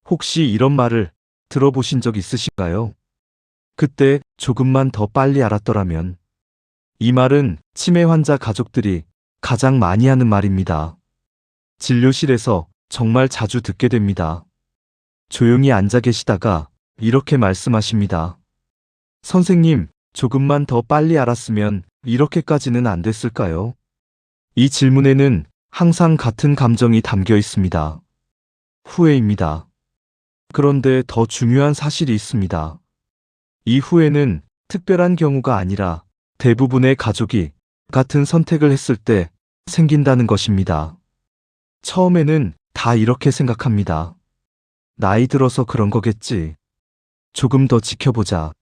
혹시 이런 말을 들어보신 적 있으신가요? 그때 조금만 더 빨리 알았더라면. 이 말은 치매 환자 가족들이 가장 많이 하는 말입니다. 진료실에서 정말 자주 듣게 됩니다. 조용히 앉아 계시다가 이렇게 말씀하십니다. 선생님, 조금만 더 빨리 알았으면 이렇게까지는 안 됐을까요? 이 질문에는 항상 같은 감정이 담겨 있습니다. 후회입니다. 그런데 더 중요한 사실이 있습니다. 이 후회는 특별한 경우가 아니라 대부분의 가족이 같은 선택을 했을 때 생긴다는 것입니다. 처음에는 다 이렇게 생각합니다. 나이 들어서 그런 거겠지. 조금 더 지켜보자.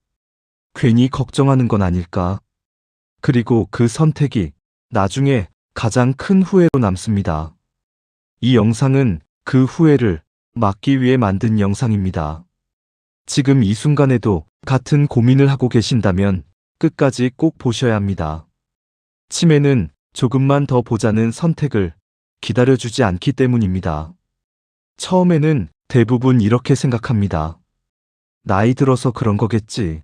괜히 걱정하는 건 아닐까? 그리고 그 선택이 나중에 가장 큰 후회로 남습니다. 이 영상은 그 후회를 막기 위해 만든 영상입니다. 지금 이 순간에도 같은 고민을 하고 계신다면 끝까지 꼭 보셔야 합니다. 치매는 조금만 더 보자는 선택을 기다려주지 않기 때문입니다. 처음에는 대부분 이렇게 생각합니다. 나이 들어서 그런 거겠지.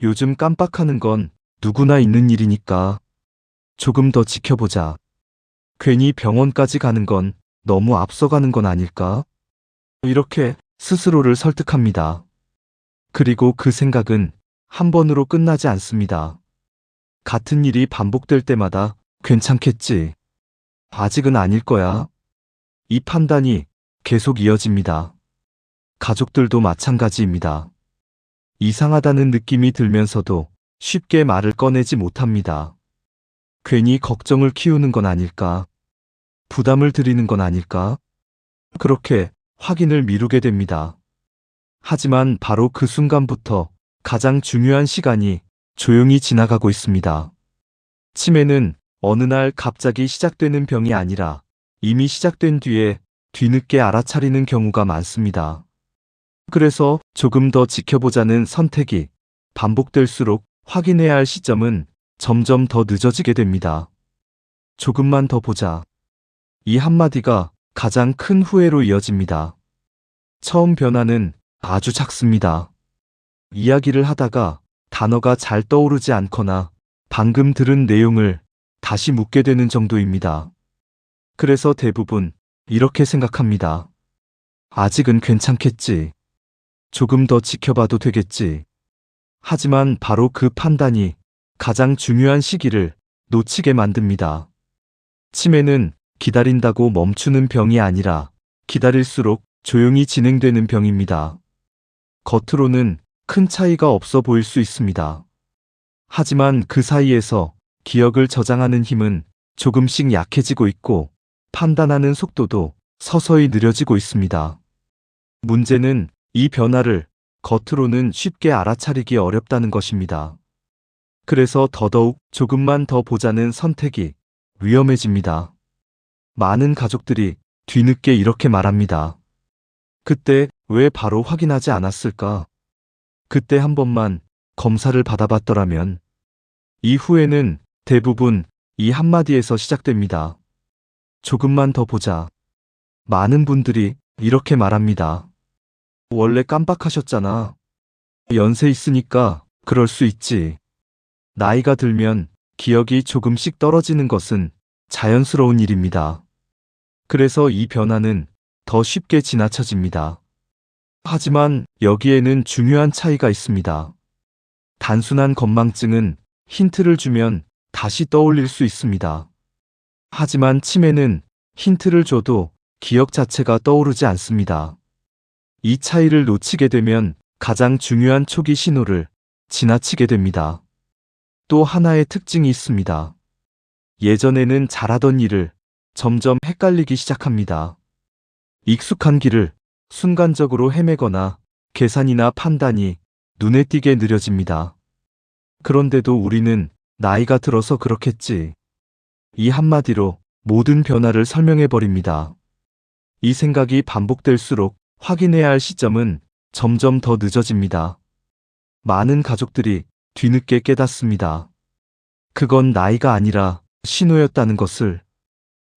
요즘 깜빡하는 건 누구나 있는 일이니까. 조금 더 지켜보자. 괜히 병원까지 가는 건 너무 앞서가는 건 아닐까? 이렇게 스스로를 설득합니다. 그리고 그 생각은 한 번으로 끝나지 않습니다. 같은 일이 반복될 때마다 괜찮겠지. 아직은 아닐 거야. 이 판단이 계속 이어집니다. 가족들도 마찬가지입니다. 이상하다는 느낌이 들면서도 쉽게 말을 꺼내지 못합니다. 괜히 걱정을 키우는 건 아닐까? 부담을 드리는 건 아닐까? 그렇게 확인을 미루게 됩니다. 하지만 바로 그 순간부터 가장 중요한 시간이 조용히 지나가고 있습니다. 치매는 어느 날 갑자기 시작되는 병이 아니라 이미 시작된 뒤에 뒤늦게 알아차리는 경우가 많습니다. 그래서 조금 더 지켜보자는 선택이 반복될수록 확인해야 할 시점은 점점 더 늦어지게 됩니다. 조금만 더 보자. 이 한마디가 가장 큰 후회로 이어집니다. 처음 변화는 아주 작습니다. 이야기를 하다가 단어가 잘 떠오르지 않거나 방금 들은 내용을 다시 묻게 되는 정도입니다. 그래서 대부분 이렇게 생각합니다. 아직은 괜찮겠지. 조금 더 지켜봐도 되겠지. 하지만 바로 그 판단이 가장 중요한 시기를 놓치게 만듭니다. 치매는 기다린다고 멈추는 병이 아니라 기다릴수록 조용히 진행되는 병입니다. 겉으로는 큰 차이가 없어 보일 수 있습니다. 하지만 그 사이에서 기억을 저장하는 힘은 조금씩 약해지고 있고 판단하는 속도도 서서히 느려지고 있습니다. 문제는 이 변화를 겉으로는 쉽게 알아차리기 어렵다는 것입니다. 그래서 더더욱 조금만 더 보자는 선택이 위험해집니다. 많은 가족들이 뒤늦게 이렇게 말합니다. 그때 왜 바로 확인하지 않았을까? 그때 한 번만 검사를 받아봤더라면. 이 후회는 대부분 이 한마디에서 시작됩니다. 조금만 더 보자. 많은 분들이 이렇게 말합니다. 원래 깜빡하셨잖아. 연세 있으니까 그럴 수 있지. 나이가 들면 기억이 조금씩 떨어지는 것은 자연스러운 일입니다. 그래서 이 변화는 더 쉽게 지나쳐집니다. 하지만 여기에는 중요한 차이가 있습니다. 단순한 건망증은 힌트를 주면 다시 떠올릴 수 있습니다. 하지만 치매는 힌트를 줘도 기억 자체가 떠오르지 않습니다. 이 차이를 놓치게 되면 가장 중요한 초기 신호를 지나치게 됩니다. 또 하나의 특징이 있습니다. 예전에는 잘하던 일을 점점 헷갈리기 시작합니다. 익숙한 길을 순간적으로 헤매거나 계산이나 판단이 눈에 띄게 느려집니다. 그런데도 우리는 나이가 들어서 그렇겠지. 이 한마디로 모든 변화를 설명해버립니다. 이 생각이 반복될수록 확인해야 할 시점은 점점 더 늦어집니다. 많은 가족들이 뒤늦게 깨닫습니다. 그건 나이가 아니라 신호였다는 것을.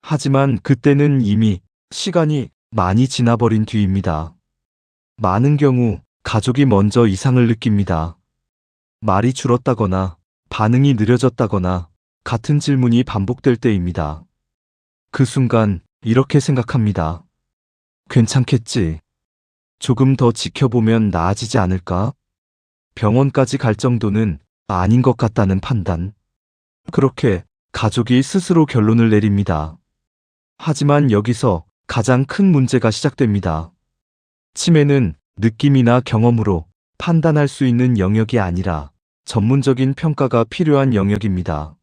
하지만 그때는 이미 시간이 많이 지나버린 뒤입니다. 많은 경우 가족이 먼저 이상을 느낍니다. 말이 줄었다거나 반응이 느려졌다거나 같은 질문이 반복될 때입니다. 그 순간 이렇게 생각합니다. 괜찮겠지. 조금 더 지켜보면 나아지지 않을까? 병원까지 갈 정도는 아닌 것 같다는 판단. 그렇게 가족이 스스로 결론을 내립니다. 하지만 여기서 가장 큰 문제가 시작됩니다. 치매는 느낌이나 경험으로 판단할 수 있는 영역이 아니라 전문적인 평가가 필요한 영역입니다.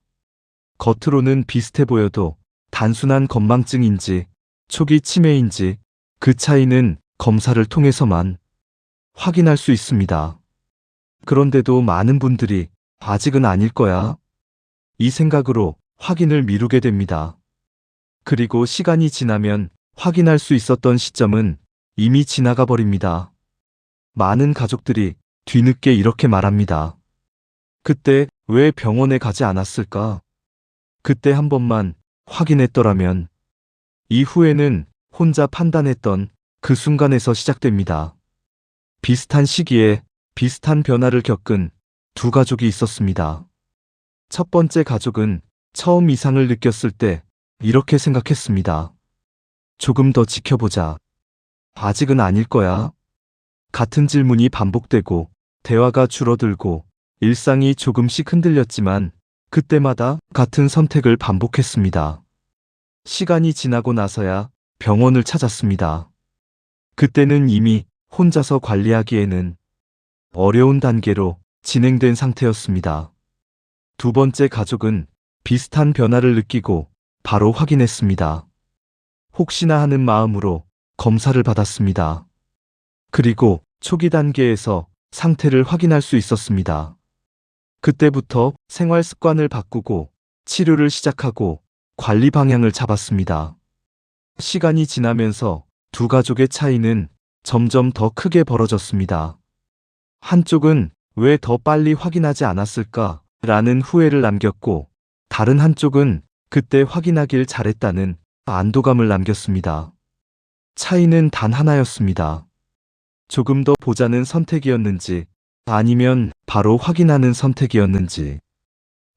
겉으로는 비슷해 보여도 단순한 건망증인지 초기 치매인지 그 차이는 검사를 통해서만 확인할 수 있습니다. 그런데도 많은 분들이 아직은 아닐 거야. 이 생각으로 확인을 미루게 됩니다. 그리고 시간이 지나면 확인할 수 있었던 시점은 이미 지나가 버립니다. 많은 가족들이 뒤늦게 이렇게 말합니다. 그때 왜 병원에 가지 않았을까? 그때 한 번만 확인했더라면. 이후에는 혼자 판단했던 그 순간에서 시작됩니다. 비슷한 시기에 비슷한 변화를 겪은 두 가족이 있었습니다. 첫 번째 가족은 처음 이상을 느꼈을 때 이렇게 생각했습니다. 조금 더 지켜보자. 아직은 아닐 거야. 같은 질문이 반복되고 대화가 줄어들고 일상이 조금씩 흔들렸지만 그때마다 같은 선택을 반복했습니다. 시간이 지나고 나서야 병원을 찾았습니다. 그때는 이미 혼자서 관리하기에는 어려운 단계로 진행된 상태였습니다. 두 번째 가족은 비슷한 변화를 느끼고 바로 확인했습니다. 혹시나 하는 마음으로 검사를 받았습니다. 그리고 초기 단계에서 상태를 확인할 수 있었습니다. 그때부터 생활 습관을 바꾸고 치료를 시작하고 관리 방향을 잡았습니다. 시간이 지나면서 두 가족의 차이는 점점 더 크게 벌어졌습니다. 한쪽은 왜 더 빨리 확인하지 않았을까? 라는 후회를 남겼고, 다른 한쪽은 그때 확인하길 잘했다는 안도감을 남겼습니다. 차이는 단 하나였습니다. 조금 더 보자는 선택이었는지, 아니면 바로 확인하는 선택이었는지.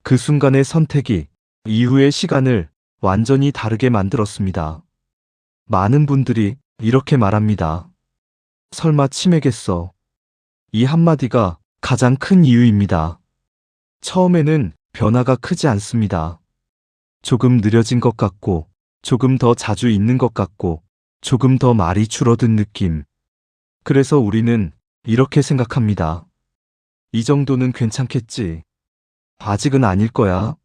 그 순간의 선택이 이후의 시간을 완전히 다르게 만들었습니다. 많은 분들이 이렇게 말합니다. 설마 치매겠어. 이 한마디가 가장 큰 이유입니다. 처음에는 변화가 크지 않습니다. 조금 느려진 것 같고, 조금 더 자주 있는 것 같고, 조금 더 말이 줄어든 느낌. 그래서 우리는 이렇게 생각합니다. 이 정도는 괜찮겠지. 아직은 아닐 거야.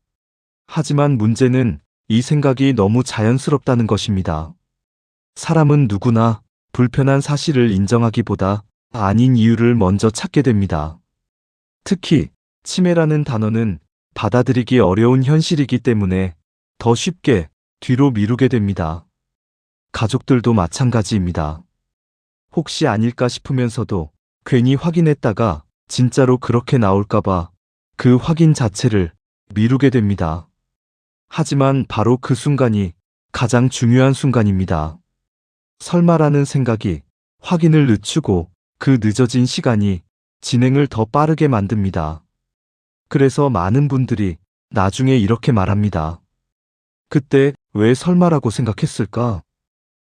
하지만 문제는 이 생각이 너무 자연스럽다는 것입니다. 사람은 누구나 불편한 사실을 인정하기보다 아닌 이유를 먼저 찾게 됩니다. 특히 치매라는 단어는 받아들이기 어려운 현실이기 때문에 더 쉽게 뒤로 미루게 됩니다. 가족들도 마찬가지입니다. 혹시 아닐까 싶으면서도 괜히 확인했다가 진짜로 그렇게 나올까봐 그 확인 자체를 미루게 됩니다. 하지만 바로 그 순간이 가장 중요한 순간입니다. 설마라는 생각이 확인을 늦추고 그 늦어진 시간이 진행을 더 빠르게 만듭니다. 그래서 많은 분들이 나중에 이렇게 말합니다. 그때 왜 설마라고 생각했을까?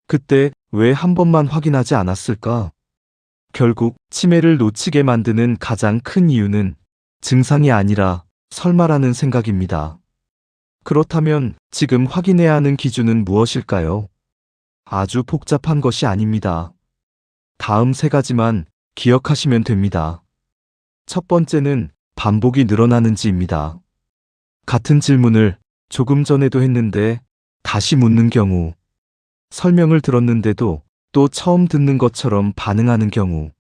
그때 왜 한 번만 확인하지 않았을까? 결국 치매를 놓치게 만드는 가장 큰 이유는 증상이 아니라 설마라는 생각입니다. 그렇다면 지금 확인해야 하는 기준은 무엇일까요? 아주 복잡한 것이 아닙니다. 다음 세 가지만 기억하시면 됩니다. 첫 번째는 반복이 늘어나는지입니다. 같은 질문을 조금 전에도 했는데 다시 묻는 경우, 설명을 들었는데도 또 처음 듣는 것처럼 반응하는 경우,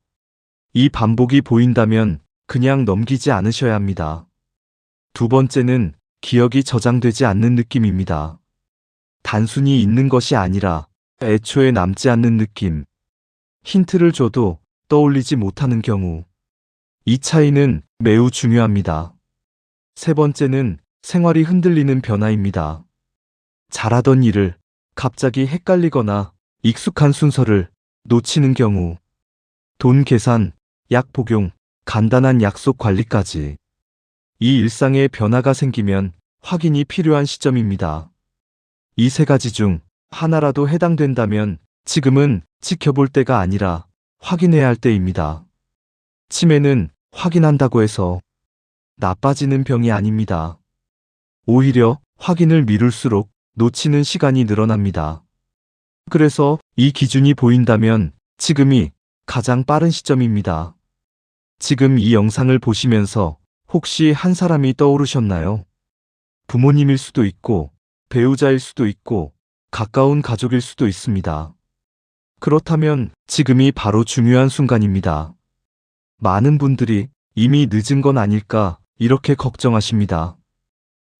이 반복이 보인다면 그냥 넘기지 않으셔야 합니다. 두 번째는 기억이 저장되지 않는 느낌입니다. 단순히 있는 것이 아니라 애초에 남지 않는 느낌. 힌트를 줘도 떠올리지 못하는 경우. 이 차이는 매우 중요합니다. 세 번째는 생활이 흔들리는 변화입니다. 잘하던 일을 갑자기 헷갈리거나 익숙한 순서를 놓치는 경우. 돈 계산, 약 복용, 간단한 약속 관리까지. 이 일상에 변화가 생기면 확인이 필요한 시점입니다. 이 세 가지 중 하나라도 해당된다면 지금은 지켜볼 때가 아니라 확인해야 할 때입니다. 치매는 확인한다고 해서 나빠지는 병이 아닙니다. 오히려 확인을 미룰수록 놓치는 시간이 늘어납니다. 그래서 이 기준이 보인다면 지금이 가장 빠른 시점입니다. 지금 이 영상을 보시면서 혹시 한 사람이 떠오르셨나요? 부모님일 수도 있고, 배우자일 수도 있고, 가까운 가족일 수도 있습니다. 그렇다면 지금이 바로 중요한 순간입니다. 많은 분들이 이미 늦은 건 아닐까 이렇게 걱정하십니다.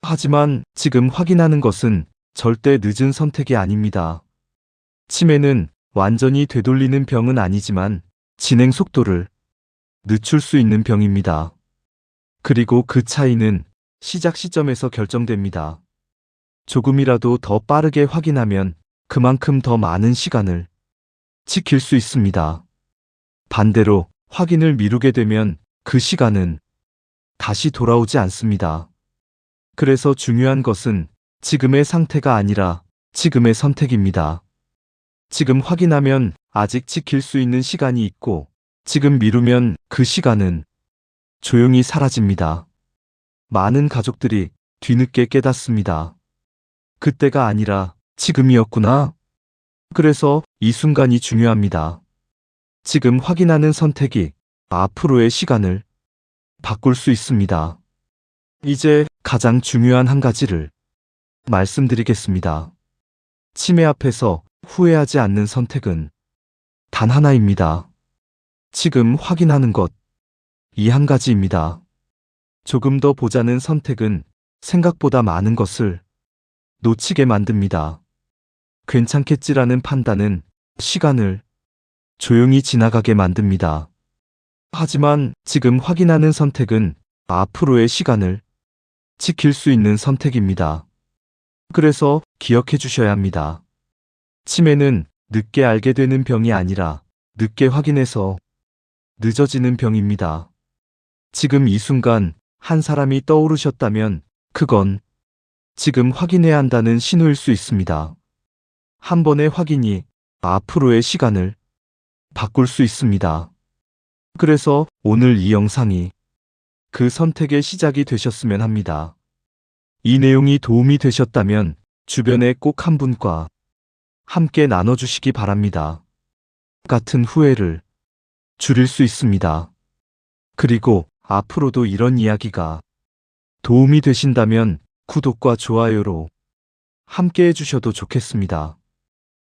하지만 지금 확인하는 것은 절대 늦은 선택이 아닙니다. 치매는 완전히 되돌리는 병은 아니지만 진행 속도를 늦출 수 있는 병입니다. 그리고 그 차이는 시작 시점에서 결정됩니다. 조금이라도 더 빠르게 확인하면 그만큼 더 많은 시간을 지킬 수 있습니다. 반대로 확인을 미루게 되면 그 시간은 다시 돌아오지 않습니다. 그래서 중요한 것은 지금의 상태가 아니라 지금의 선택입니다. 지금 확인하면 아직 지킬 수 있는 시간이 있고, 지금 미루면 그 시간은 조용히 사라집니다. 많은 가족들이 뒤늦게 깨닫습니다. 그때가 아니라 지금이었구나. 그래서 이 순간이 중요합니다. 지금 확인하는 선택이 앞으로의 시간을 바꿀 수 있습니다. 이제 가장 중요한 한 가지를 말씀드리겠습니다. 치매 앞에서 후회하지 않는 선택은 단 하나입니다. 지금 확인하는 것, 이 한 가지입니다. 조금 더 보자는 선택은 생각보다 많은 것을 놓치게 만듭니다. 괜찮겠지라는 판단은 시간을 조용히 지나가게 만듭니다. 하지만 지금 확인하는 선택은 앞으로의 시간을 지킬 수 있는 선택입니다. 그래서 기억해 주셔야 합니다. 치매는 늦게 알게 되는 병이 아니라 늦게 확인해서 늦어지는 병입니다. 지금 이 순간 한 사람이 떠오르셨다면 그건 지금 확인해야 한다는 신호일 수 있습니다. 한 번의 확인이 앞으로의 시간을 바꿀 수 있습니다. 그래서 오늘 이 영상이 그 선택의 시작이 되셨으면 합니다. 이 내용이 도움이 되셨다면 주변에 꼭 한 분과 함께 나눠주시기 바랍니다. 같은 후회를 줄일 수 있습니다. 그리고 앞으로도 이런 이야기가 도움이 되신다면 구독과 좋아요로 함께 해주셔도 좋겠습니다.